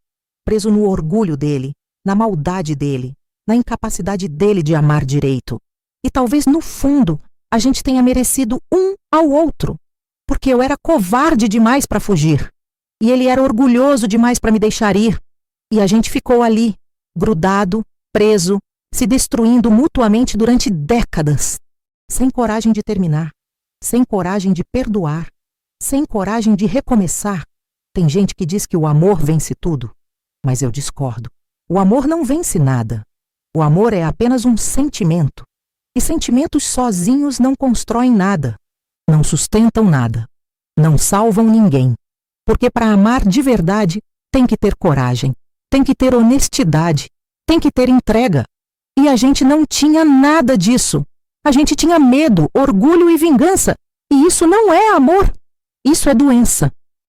Preso no orgulho dele, na maldade dele, na incapacidade dele de amar direito. E talvez, no fundo, a gente tenha merecido um ao outro. Porque eu era covarde demais para fugir. E ele era orgulhoso demais para me deixar ir. E a gente ficou ali, grudado, preso, se destruindo mutuamente durante décadas. Sem coragem de terminar. Sem coragem de perdoar. Sem coragem de recomeçar. Tem gente que diz que o amor vence tudo. Mas eu discordo. O amor não vence nada. O amor é apenas um sentimento. E sentimentos sozinhos não constroem nada. Não sustentam nada. Não salvam ninguém. Porque para amar de verdade, tem que ter coragem. Tem que ter honestidade. Tem que ter entrega. E a gente não tinha nada disso. A gente tinha medo, orgulho e vingança. E isso não é amor. Isso é doença.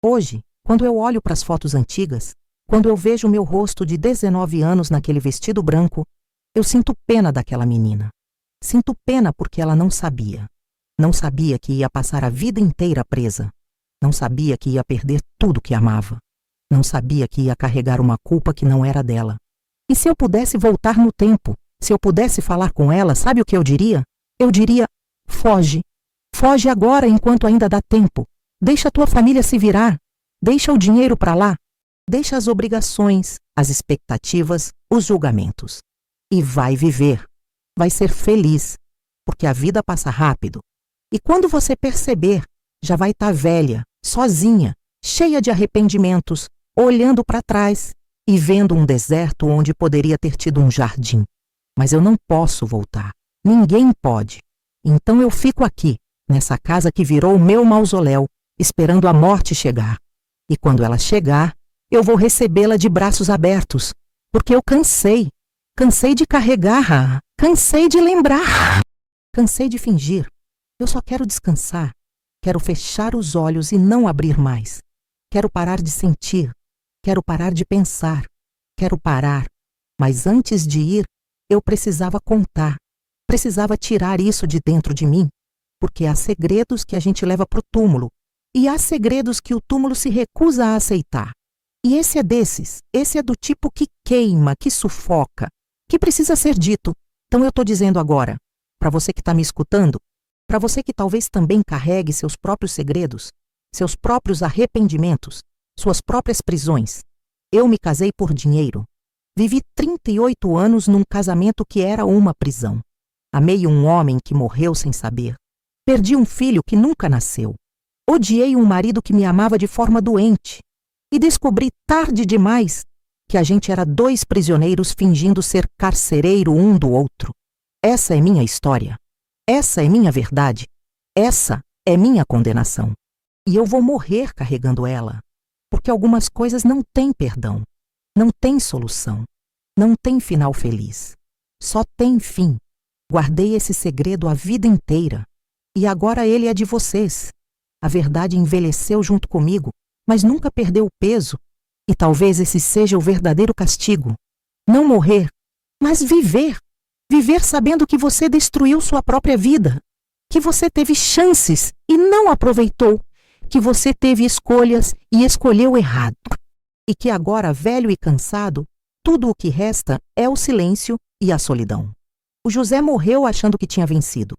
Hoje, quando eu olho para as fotos antigas, Quando eu vejo meu rosto de 19 anos naquele vestido branco, eu sinto pena daquela menina. Sinto pena porque ela não sabia. Não sabia que ia passar a vida inteira presa. Não sabia que ia perder tudo que amava. Não sabia que ia carregar uma culpa que não era dela. E se eu pudesse voltar no tempo, se eu pudesse falar com ela, sabe o que eu diria? Eu diria: foge. Foge agora enquanto ainda dá tempo. Deixa a tua família se virar. Deixa o dinheiro para lá. Deixa as obrigações, as expectativas, os julgamentos. E vai viver. Vai ser feliz. Porque a vida passa rápido. E quando você perceber, já vai estar velha, sozinha, cheia de arrependimentos, olhando para trás e vendo um deserto onde poderia ter tido um jardim. Mas eu não posso voltar. Ninguém pode. Então eu fico aqui, nessa casa que virou o meu mausoléu, esperando a morte chegar. E quando ela chegar, eu vou recebê-la de braços abertos, porque eu cansei. Cansei de carregar, cansei de lembrar, cansei de fingir. Eu só quero descansar. Quero fechar os olhos e não abrir mais. Quero parar de sentir. Quero parar de pensar. Quero parar. Mas antes de ir, eu precisava contar. Precisava tirar isso de dentro de mim. Porque há segredos que a gente leva para o túmulo. E há segredos que o túmulo se recusa a aceitar. E esse é desses. Esse é do tipo que queima, que sufoca, que precisa ser dito. Então eu estou dizendo agora, para você que está me escutando, para você que talvez também carregue seus próprios segredos, seus próprios arrependimentos, suas próprias prisões. Eu me casei por dinheiro. Vivi 38 anos num casamento que era uma prisão. Amei um homem que morreu sem saber. Perdi um filho que nunca nasceu. Odiei um marido que me amava de forma doente. E descobri tarde demais que a gente era dois prisioneiros fingindo ser carcereiro um do outro. Essa é minha história. Essa é minha verdade. Essa é minha condenação. E eu vou morrer carregando ela. Porque algumas coisas não têm perdão. Não têm solução. Não têm final feliz. Só tem fim. Guardei esse segredo a vida inteira. E agora ele é de vocês. A verdade envelheceu junto comigo, mas nunca perdeu o peso. E talvez esse seja o verdadeiro castigo. Não morrer, mas viver. Viver sabendo que você destruiu sua própria vida. Que você teve chances e não aproveitou. Que você teve escolhas e escolheu errado. E que agora, velho e cansado, tudo o que resta é o silêncio e a solidão. O José morreu achando que tinha vencido.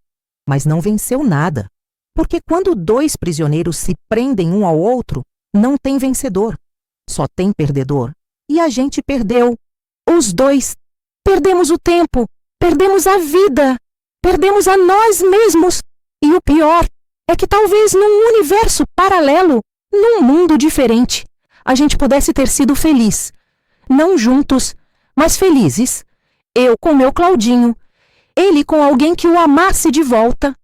Mas não venceu nada. Porque quando dois prisioneiros se prendem um ao outro, não tem vencedor. Só tem perdedor. E a gente perdeu. Os dois. Perdemos o tempo. Perdemos a vida. Perdemos a nós mesmos. E o pior é que talvez num universo paralelo, num mundo diferente, a gente pudesse ter sido feliz. Não juntos, mas felizes. Eu com meu Claudinho. Ele com alguém que o amasse de volta.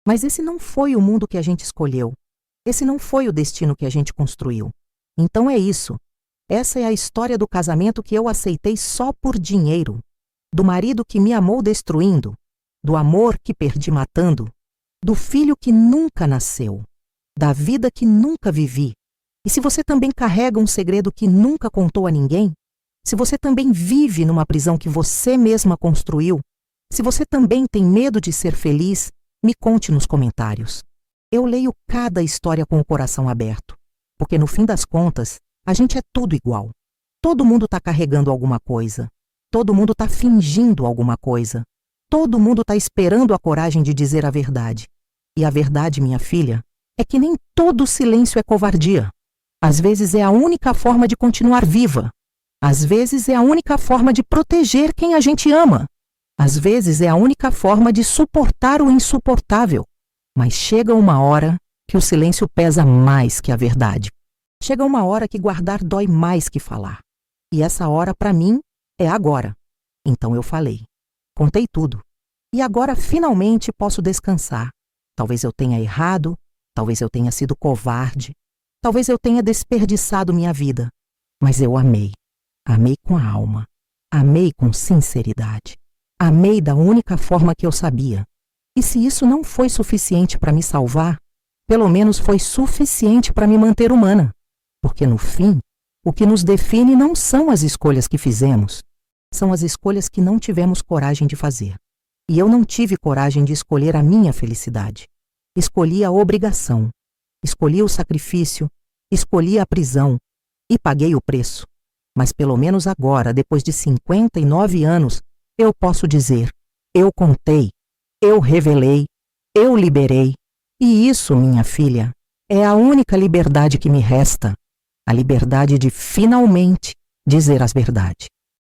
Mas esse não foi o mundo que a gente escolheu. Esse não foi o destino que a gente construiu. Então é isso. Essa é a história do casamento que eu aceitei só por dinheiro. Do marido que me amou destruindo. Do amor que perdi matando. Do filho que nunca nasceu. Da vida que nunca vivi. E se você também carrega um segredo que nunca contou a ninguém, se você também vive numa prisão que você mesma construiu, se você também tem medo de ser feliz, me conte nos comentários. Eu leio cada história com o coração aberto, porque no fim das contas, a gente é tudo igual. Todo mundo está carregando alguma coisa. Todo mundo está fingindo alguma coisa. Todo mundo está esperando a coragem de dizer a verdade. E a verdade, minha filha, é que nem todo silêncio é covardia. Às vezes é a única forma de continuar viva. Às vezes é a única forma de proteger quem a gente ama. Às vezes é a única forma de suportar o insuportável. Mas chega uma hora que o silêncio pesa mais que a verdade. Chega uma hora que guardar dói mais que falar. E essa hora, para mim, é agora. Então eu falei. Contei tudo. E agora, finalmente, posso descansar. Talvez eu tenha errado, talvez eu tenha sido covarde, talvez eu tenha desperdiçado minha vida. Mas eu amei. Amei com a alma. Amei com sinceridade. Amei da única forma que eu sabia. E se isso não foi suficiente para me salvar, pelo menos foi suficiente para me manter humana. Porque no fim, O que nos define não são as escolhas que fizemos, são as escolhas que não tivemos coragem de fazer. E eu não tive coragem de escolher a minha felicidade. Escolhi a obrigação, escolhi o sacrifício, escolhi a prisão e paguei o preço. Mas pelo menos agora, depois de 59 anos, eu posso dizer: eu contei, eu revelei, eu liberei. E isso, minha filha, é a única liberdade que me resta. A liberdade de finalmente dizer as verdades.